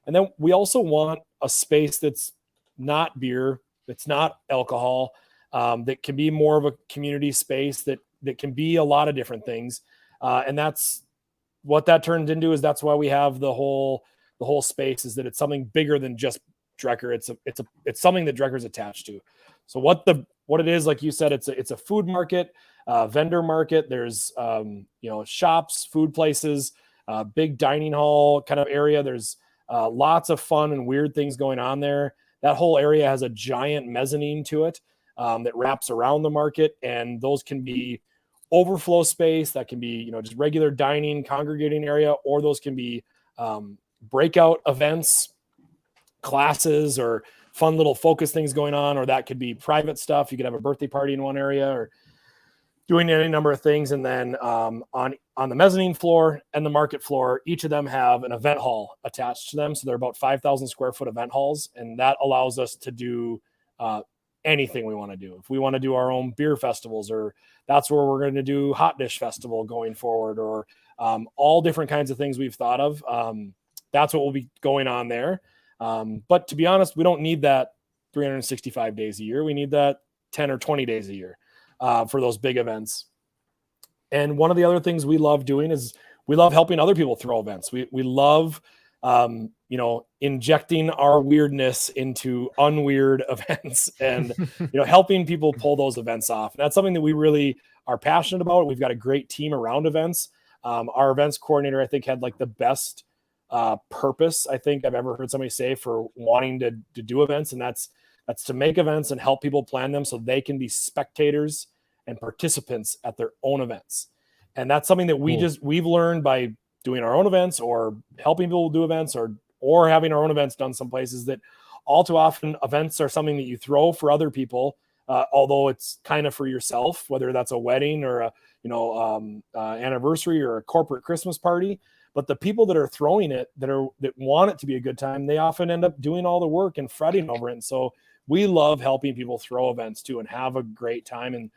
And then we also want a space that's not beer, that's not alcohol, that can be more of a community space that can be a lot of different things. And that's what that turns into. That's why we have the whole space, is that it's something bigger than just Drekker. It's something that Drekker's attached to. So what it is, like you said, it's a food market, vendor market. There's shops, food places, big dining hall kind of area. There's lots of fun and weird things going on there. That whole area has a giant mezzanine to it that wraps around the market, and those can be overflow space. That can be just regular dining, congregating area, or those can be breakout events, classes, or fun little focus things going on, or that could be private stuff. You could have a birthday party in one area, or doing any number of things. And then on the mezzanine floor and the market floor, each of them have an event hall attached to them. So they're about 5,000 square foot event halls. And that allows us to do anything we want to do. If we want to do our own beer festivals, or that's where we're going to do Hot Dish Festival going forward, or all different kinds of things we've thought of. That's what will be going on there. But to be honest, we don't need that 365 days a year. We need that 10 or 20 days a year for those big events. And one of the other things we love doing is we love helping other people throw events. We love injecting our weirdness into unweird events and, helping people pull those events off. And that's something that we really are passionate about. We've got a great team around events. Our events coordinator, I think, had like the best purpose I think I've ever heard somebody say for wanting to do events. And that's to make events and help people plan them so they can be spectators and participants at their own events. And that's something that we've learned by doing our own events or helping people do events or having our own events done some places, that all too often events are something that you throw for other people, although it's kind of for yourself, whether that's a wedding or a anniversary or a corporate Christmas party. But the people that are throwing it, that want it to be a good time, they often end up doing all the work and fretting over it. And so we love helping people throw events too and have a great time, and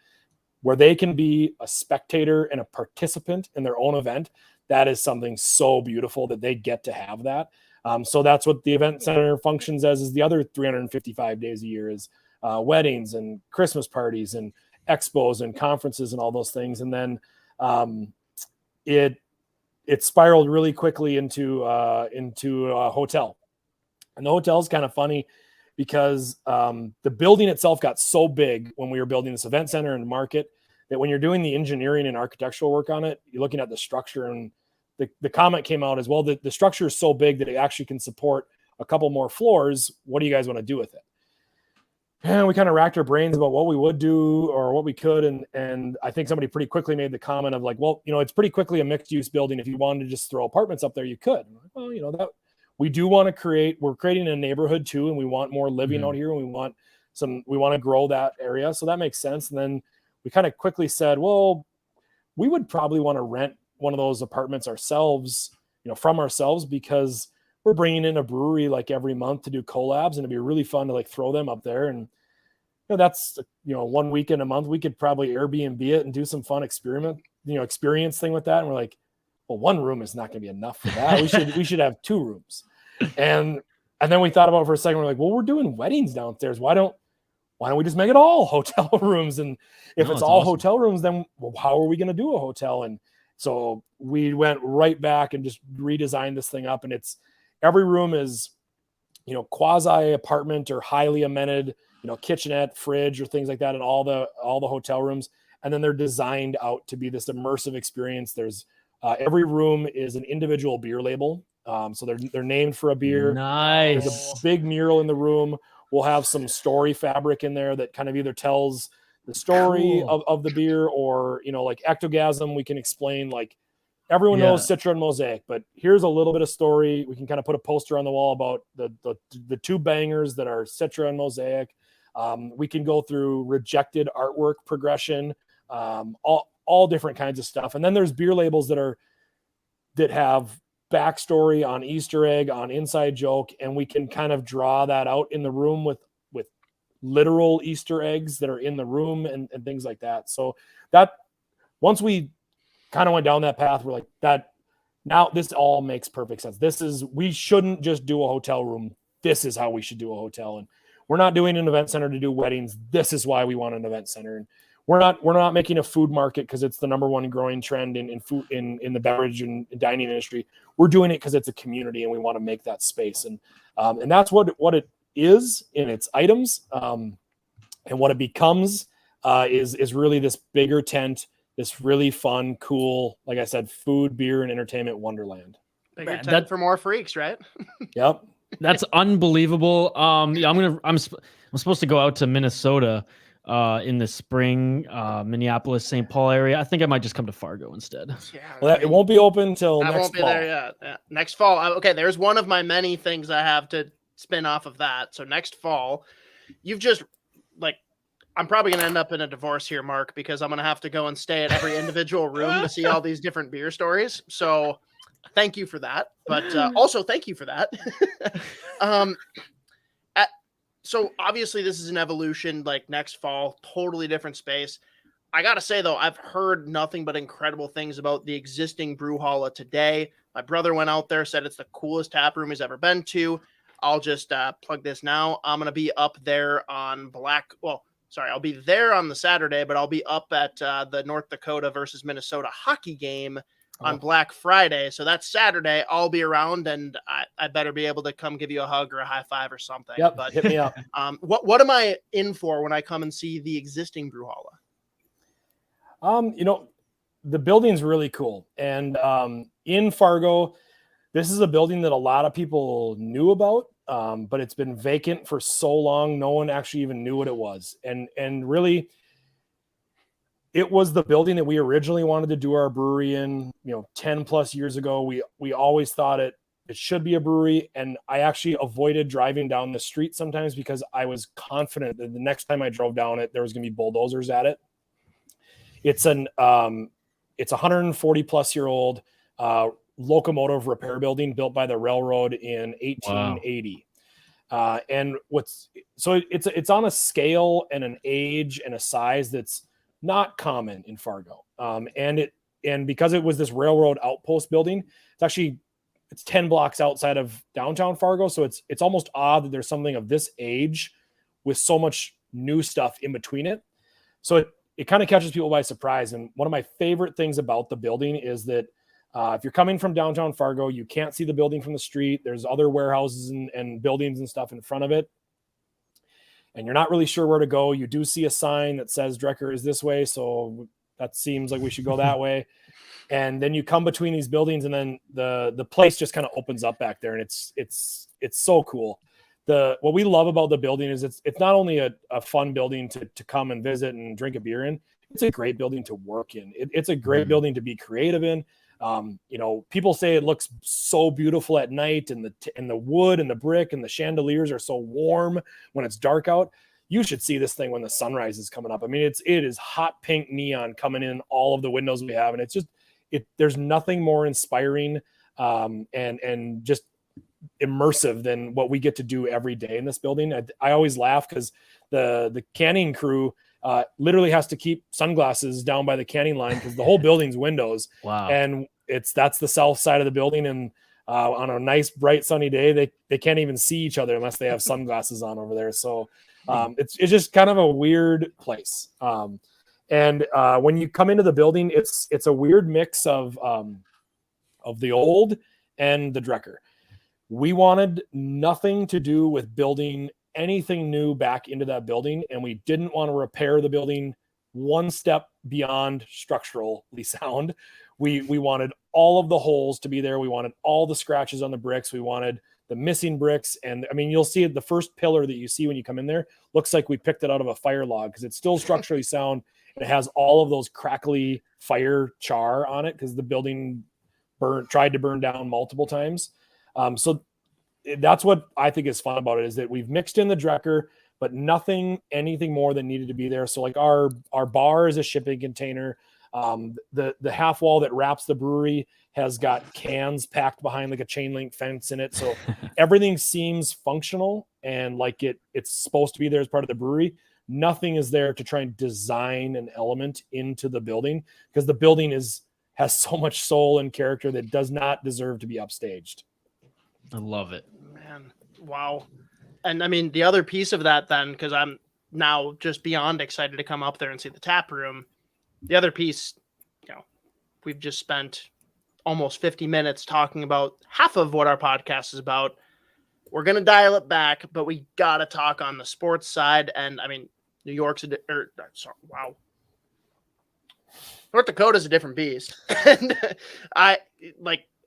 where they can be a spectator and a participant in their own event. That is something so beautiful that they get to have that. So that's what the event center functions as, is the other 355 days a year, is weddings and Christmas parties and expos and conferences and all those things. And then it spiraled really quickly into a hotel. And the hotel is kind of funny because the building itself got so big when we were building this event center and market, that when you're doing the engineering and architectural work on it, you're looking at the structure, and the comment came out as well that the structure is so big that it actually can support a couple more floors. What do you guys want to do with it? And we kind of racked our brains about what we would do or what we could. And I think somebody pretty quickly made the comment of like, well, it's pretty quickly a mixed use building. If you wanted to just throw apartments up there, you could. Well, that we do want to we're creating a neighborhood too. And we want more living out here. And we want to grow that area. So that makes sense. And then we kind of quickly said, well, we would probably want to rent one of those apartments ourselves, from ourselves, because we're bringing in a brewery like every month to do collabs, and it'd be really fun to like throw them up there. And that's 1 weekend a month we could probably Airbnb it and do some fun experience thing with that. And we're like, well, one room is not going to be enough for that. We should have 2 rooms. And then we thought about it for a second. We're like, well, we're doing weddings downstairs. Why don't we just make it all hotel rooms? And if it's all awesome hotel rooms, then how are we going to do a hotel? And so we went right back and just redesigned this thing up. And every room is, quasi apartment or highly amened, kitchenette, fridge, or things like that in all the hotel rooms. And then they're designed out to be this immersive experience. There's every room is an individual beer label. So they're named for a beer. Nice. There's a big mural in the room. We'll have some story fabric in there that kind of either tells the story of the beer, or, like Ectogasm, we can explain, like, everyone knows Citra and Mosaic, but here's a little bit of story. We can kind of put a poster on the wall about the 2 bangers that are Citra and Mosaic. We can go through rejected artwork progression, all different kinds of stuff. And then there's beer labels that have backstory on Easter egg, on inside joke, and we can kind of draw that out in the room with literal Easter eggs that are in the room and things like that. So that once we kind of went down that path, we're like, that now this all makes perfect sense. We shouldn't just do a hotel room. This is how we should do a hotel. And we're not doing an event center to do weddings. This is why we want an event center. And we're not making a food market because it's the number one growing trend in food in the beverage and dining industry. We're doing it because it's a community and we want to make that space. And that's what it is in its items. And what it becomes is really this bigger tent, this really fun, cool, like I said, food, beer, and entertainment wonderland. Bigger tent for more freaks, right? Yep. That's unbelievable. I'm supposed to go out to Minnesota in the spring, Minneapolis, St. Paul area. I think I might just come to Fargo instead. Yeah, well, it won't be open until next fall. Won't be there yet. Yeah. Next fall. Okay, there's one of my many things I have to spin off of that. So next fall, you've just I'm probably going to end up in a divorce here, Mark, because I'm going to have to go and stay at every individual room to see all these different beer stories. So thank you for that. But also thank you for that. So obviously this is an evolution, like next fall, totally different space. I got to say, though, I've heard nothing but incredible things about the existing brew hall today. My brother went out there, said it's the coolest tap room he's ever been to. I'll just plug this now. I'm going to be up there on I'll be there on the Saturday, but I'll be up at the North Dakota versus Minnesota hockey game on Black Friday. So that's Saturday. I'll be around, and I better be able to come give you a hug or a high five or something. Yep, But hit me up. What am I in for when I come and see the existing Brewhalla? The building's really cool. And in Fargo, this is a building that a lot of people knew about, but it's been vacant for so long, no one actually even knew what it was. And really, it was the building that we originally wanted to do our brewery in, 10 plus years ago. We always thought it should be a brewery. And I actually avoided driving down the street sometimes because I was confident that the next time I drove down it, there was going to be bulldozers at it. It's it's 140 plus year old locomotive repair building built by the railroad in 1880. Wow. It's on a scale and an age and a size that's not common in Fargo. And because it was this railroad outpost building, it's 10 blocks outside of downtown Fargo. So it's almost odd that there's something of this age with so much new stuff in between it. So it kind of catches people by surprise. And one of my favorite things about the building is that if you're coming from downtown Fargo, you can't see the building from the street. There's other warehouses and buildings and stuff in front of it. And you're not really sure where to go. You do see a sign that says Drekker is this way. So that seems like we should go that way. And then you come between these buildings, and then the place just kind of opens up back there. And it's so cool. What we love about the building is it's not only a fun building to come and visit and drink a beer in, it's a great building to work in. It's a great building to be creative in. People say it looks so beautiful at night, and the wood and the brick and the chandeliers are so warm when it's dark out. You should see this thing when the sunrise is coming up. I mean, it is hot pink neon coming in all of the windows we have. And it's just, there's nothing more inspiring, and just immersive than what we get to do every day in this building. I always laugh because the canning crew literally has to keep sunglasses down by the canning line because the whole building's windows. Wow. And that's the south side of the building. And on a nice, bright, sunny day, they can't even see each other unless they have sunglasses on over there. So it's just kind of a weird place. And when you come into the building, it's a weird mix of the old and the Drekker. We wanted nothing to do with building anything new back into that building, and we didn't want to repair the building one step beyond structurally sound. We wanted all of the holes to be there. We wanted all the scratches on the bricks. We wanted the missing bricks. And I mean, you'll see the first pillar that you see when you come in there looks like we picked it out of a fire log because it's still structurally sound. It has all of those crackly fire char on it because the building tried to burn down multiple times. So that's what I think is fun about it, is that we've mixed in the Drekker, but anything more than needed to be there. So like our bar is a shipping container. The half wall that wraps the brewery has got cans packed behind like a chain link fence in it. So everything seems functional and like it's supposed to be there as part of the brewery. Nothing is there to try and design an element into the building because the building has so much soul and character that does not deserve to be upstaged. I love it, man. Wow. And I mean, the other piece of that then, because I'm now just beyond excited to come up there and see the tap room. The other piece, we've just spent almost 50 minutes talking about half of what our podcast is about. We're going to dial it back, but we got to talk on the sports side. And I mean, North Dakota's a different beast. And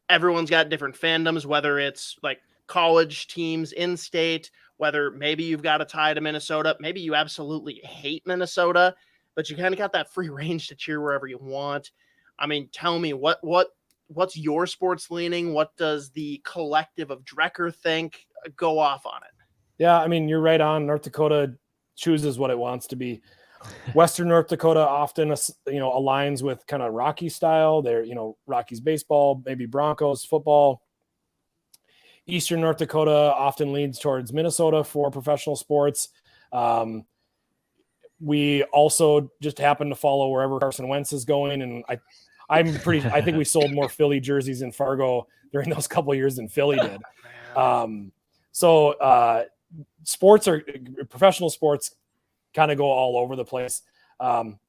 everyone's got different fandoms, whether it's like college teams in state, whether maybe you've got a tie to Minnesota, maybe you absolutely hate Minnesota, but you kind of got that free range to cheer wherever you want. I mean, tell me what's your sports leaning? What does the collective of Drekker think? Go off on it. Yeah, I mean, you're right on. North Dakota chooses what it wants to be. Western North Dakota often, aligns with kind of Rocky style. They're, Rockies baseball, maybe Broncos football. Eastern North Dakota often leans towards Minnesota for professional sports. We also just happen to follow wherever Carson Wentz is going. And I think we sold more Philly jerseys in Fargo during those couple of years than Philly did. Professional sports kind of go all over the place.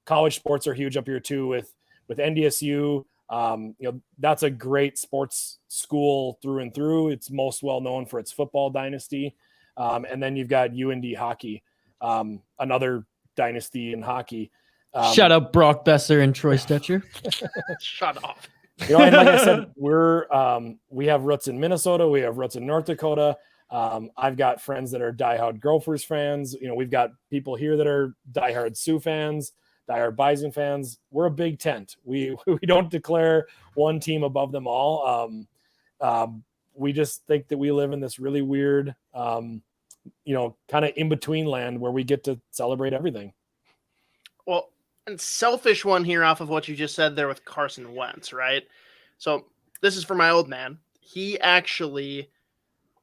College sports are huge up here too with NDSU. That's a great sports school through and through. It's most well known for its football dynasty. And then you've got UND hockey, another dynasty in hockey. Shout out Brock Besser and Troy Stetcher. Shut up. And like I said, we have roots in Minnesota. We have roots in North Dakota. I've got friends that are diehard Gophers fans. We've got people here that are diehard Sioux fans, diehard Bison fans. We're a big tent. We don't declare one team above them all. We just think that we live in this really weird, kind of in between land where we get to celebrate everything. Well, and selfish one here off of what you just said there with Carson Wentz, right? So this is for my old man. He actually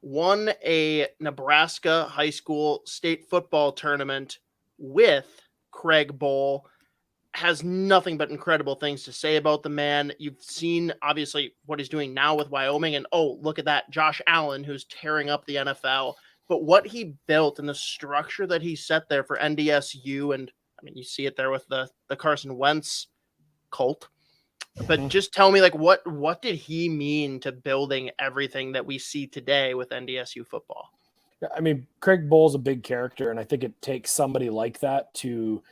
won a Nebraska high school state football tournament with Craig Bowl. Has nothing but incredible things to say about the man. You've seen, obviously, what he's doing now with Wyoming. And, oh, look at that, Josh Allen, who's tearing up the NFL. But what he built and the structure that he set there for NDSU, and, I mean, you see it there with the Carson Wentz cult. But just tell me, what did he mean to building everything that we see today with NDSU football? I mean, Craig Bohl's a big character, and I think it takes somebody like that to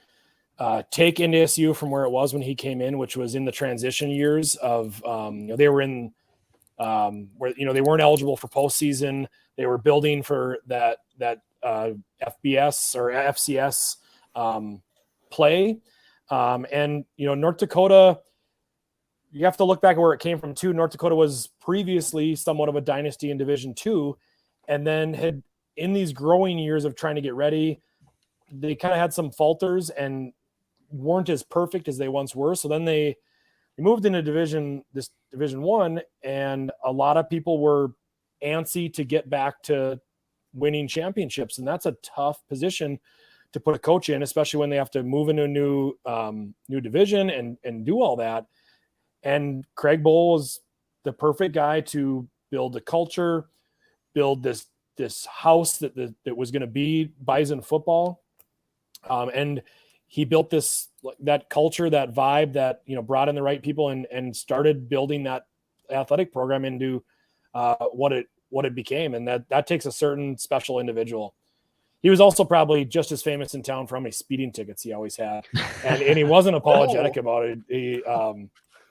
take NDSU from where it was when he came in, which was in the transition years of, they were in where, they weren't eligible for postseason. They were building for that FBS or FCS play. And, North Dakota, you have to look back at where it came from too. North Dakota was previously somewhat of a dynasty in Division II, and then had, in these growing years of trying to get ready, they kind of had some falters and weren't as perfect as they once were. So then they moved into Division I, and a lot of people were antsy to get back to winning championships. And that's a tough position to put a coach in, especially when they have to move into a new division and do all that. And Craig Bohl was the perfect guy to build a culture, build this house that was going to be Bison football. And he built that culture, that vibe that, brought in the right people and started building that athletic program into what it became. And that takes a certain special individual. He was also probably just as famous in town for how many speeding tickets he always had. And he wasn't apologetic about it.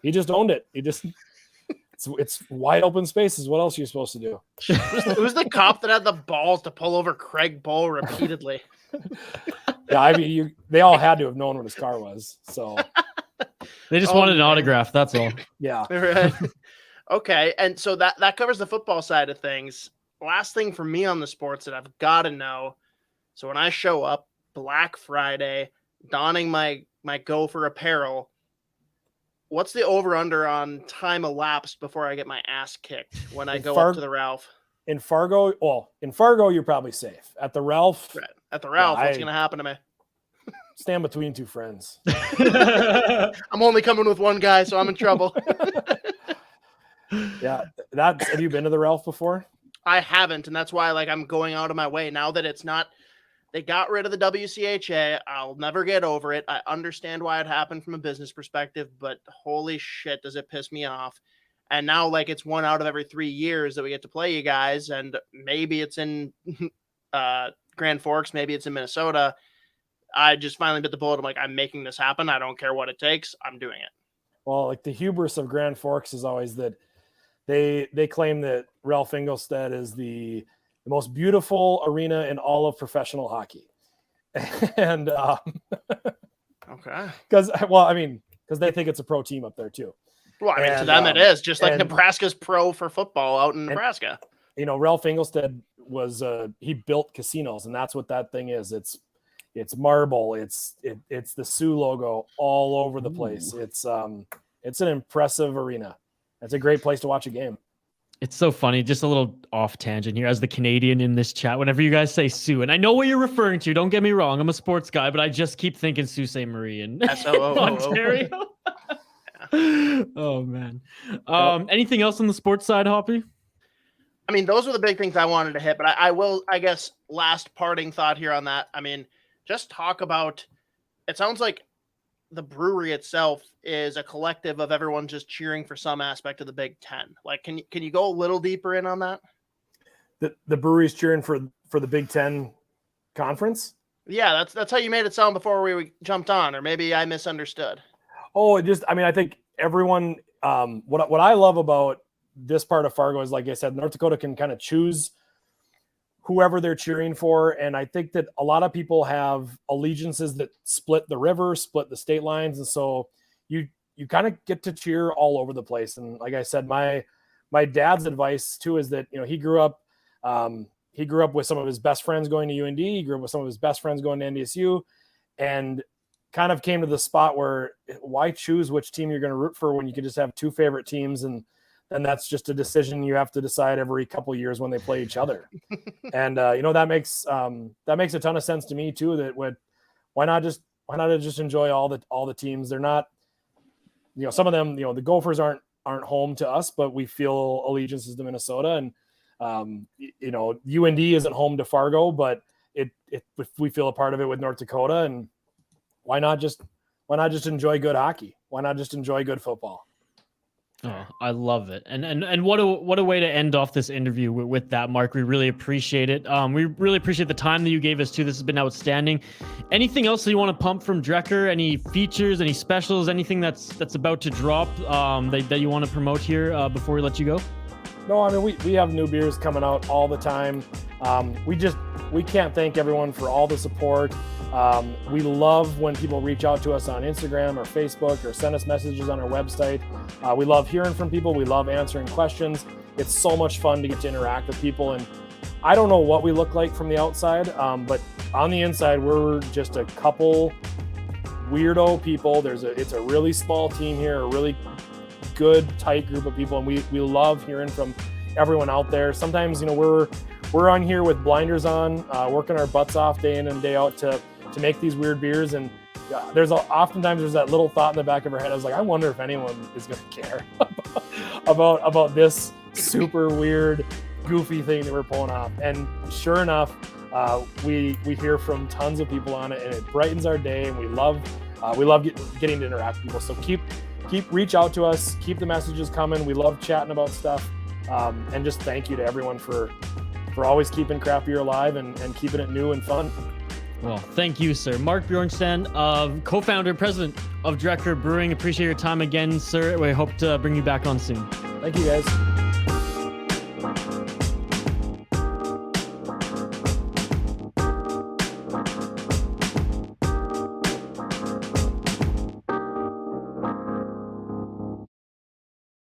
He just owned it. It's wide open spaces. What else are you supposed to do? Who's the cop that had the balls to pull over Craig Bohl repeatedly? Yeah, I mean, they all had to have known what his car was. So they just wanted an autograph. That's all. Yeah. Right. Okay, and so that covers the football side of things. Last thing for me on the sports that I've got to know. So when I show up Black Friday, donning my Gopher apparel, what's the over-under on time elapsed before I get my ass kicked when I go up to the Ralph? In Fargo, you're probably safe. At the Ralph, right. At the Ralph, what's going to happen to me? Stand between two friends. I'm only coming with one guy, so I'm in trouble. Yeah, have you been to the Ralph before? I haven't, and that's why I'm going out of my way now that it's not. They got rid of the WCHA. I'll never get over it. I understand why it happened from a business perspective, but holy shit, does it piss me off. And now, it's 1 out of every 3 years that we get to play you guys, and maybe it's in Grand Forks, maybe it's in Minnesota. I just finally bit the bullet. I'm I'm making this happen. I don't care what it takes. I'm doing it. Well, the hubris of Grand Forks is always that they claim that Ralph Engelstad is the most beautiful arena in all of professional hockey. And okay. Because they think it's a pro team up there too. Well, to them it is, just like Nebraska's pro for football out in Nebraska. Ralph Engelstad was he built casinos, and that's what that thing is. It's marble, it's the Sioux logo all over the place. It's an impressive arena. It's a great place to watch a game. It's so funny. Just a little off tangent here as the Canadian in this chat. Whenever you guys say Sioux, and I know what you're referring to, don't get me wrong. I'm a sports guy, but I just keep thinking Sault Ste. Marie in Ontario. Oh, man. Anything else on the sports side, Hoppy? I mean, those were the big things I wanted to hit, but I will, I guess, last parting thought here on that. I mean, just talk about, it sounds like the brewery itself is a collective of everyone just cheering for some aspect of the Big Ten. Like, can you go a little deeper in on that? The brewery's cheering for the Big Ten conference. Yeah, that's how you made it sound before we jumped on, or maybe I misunderstood. Oh, I think everyone, what I love about this part of Fargo is, like I said, North Dakota can kind of choose whoever they're cheering for. And I think that a lot of people have allegiances that split the river, split the state lines. And so you kind of get to cheer all over the place. And like I said, my dad's advice too is that, he grew up with some of his best friends going to UND. He grew up with some of his best friends going to NDSU, and kind of came to the spot where, why choose which team you're going to root for when you can just have two favorite teams, and that's just a decision you have to decide every couple of years when they play each other. And that makes a ton of sense to me too. That why not just enjoy all the teams? They're not, some of them, the Gophers aren't home to us, but we feel allegiances to Minnesota, and UND isn't home to Fargo, but we feel a part of it with North Dakota. And why not just enjoy good hockey? Why not just enjoy good football? Oh, I love it. And what a way to end off this interview with that, Mark. We really appreciate it. We really appreciate the time that you gave us too. This has been outstanding. Anything else that you want to pump from Drekker? Any features, any specials, anything that's about to drop that you want to promote here before we let you go? No, I mean, we have new beers coming out all the time. We can't thank everyone for all the support. We love when people reach out to us on Instagram or Facebook or send us messages on our website. We love hearing from people. We love answering questions. It's so much fun to get to interact with people. And I don't know what we look like from the outside, but on the inside, we're just a couple weirdo people. It's a really small team here, a really good, tight group of people, and we love hearing from everyone out there. Sometimes, we're on here with blinders on, working our butts off day in and day out to make these weird beers, and oftentimes there's that little thought in the back of our head. I was like, I wonder if anyone is going to care about this super weird, goofy thing that we're pulling off. And sure enough, we hear from tons of people on it, and it brightens our day, and we love getting to interact with people. So keep reach out to us, keep the messages coming. We love chatting about stuff, and just thank you to everyone for always keeping craft beer alive and keeping it new and fun. Well, thank you, sir. Mark Bjornstad, co-founder and president of Drekker Brewing. Appreciate your time again, sir. We hope to bring you back on soon. Thank you, guys.